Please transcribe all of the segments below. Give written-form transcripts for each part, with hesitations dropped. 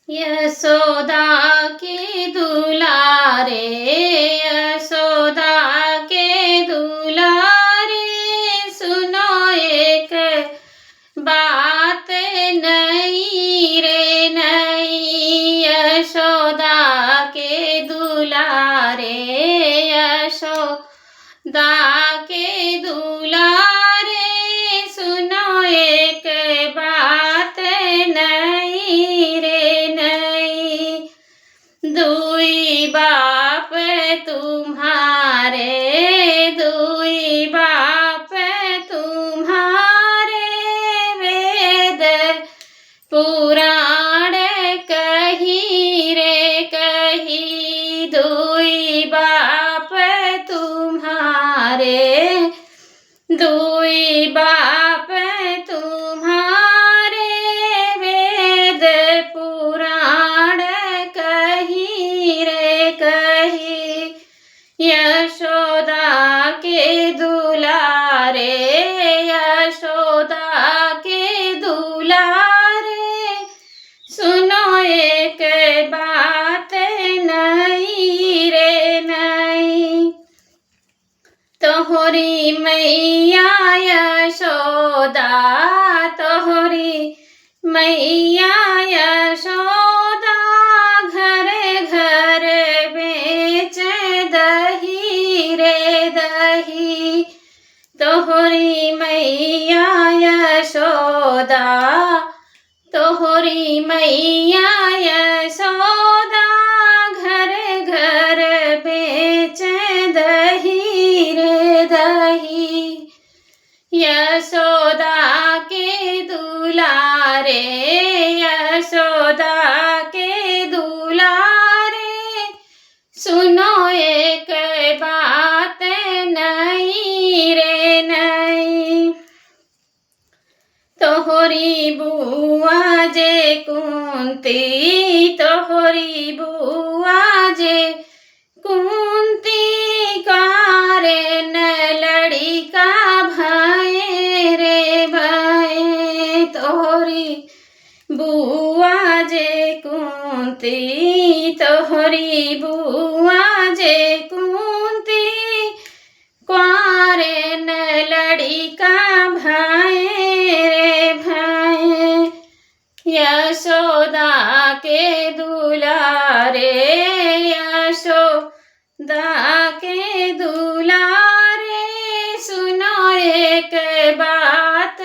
यशोदा के दुलारे, यशोदा के दुलारे, सुनो एक बात नई रे नई। यशोदा के दुलारे, यशोदा के दुलारे, सुनो एक बात नई रे नई। दुई बाप तुम्हारे, दुई बाप तुम्हारे, वेद पुराण कही रे कही। दुई बाप तुम्हारे, दुई बाप तुम्हारे, वेद पुराण कही रे कही। यशोदा के दुलारे, यशोदा के दुलारे, सुनो एक बात नई रे नई। तोहरी मैया यशोदा, तोहरी मैया यशोदा, घर घर बेच दही रे दही। तोहरी मैया यशोदा, तोहरी मैया यशोदा, घर घर बेच दही रे दही। यशोदा के दुलारे, यशोदा के दुलारे, सुनो एक बात नई रे नई। तोहरी बुआ जे कुंती, तोहरी बुआ जे कुंती, कारण लड़िका भय रे भय। तोहरी बुआ जे कुंती, तोहरी बुआ जे कुंती, कारण लड़िका भय रे भय। यशोदा के दुलारे, यशोदा के दुलारे, सुनो एक बात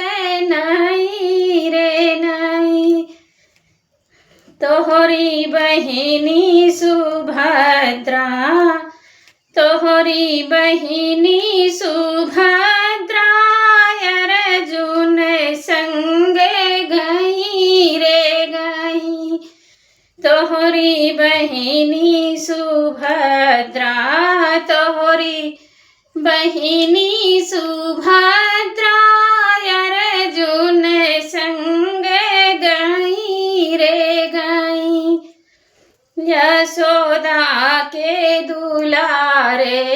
नई रे नई। तोहरी बहिनी सुभद्रा, तोहरी बहिनी सुभद्रा, अर्जुन संग गई रे गई। तोहरी बहिनी सुभद्रा, तोहरी बहिनी सुभद्रा, अर्जुन संग गई रे गई। यशोदा के दुलारे,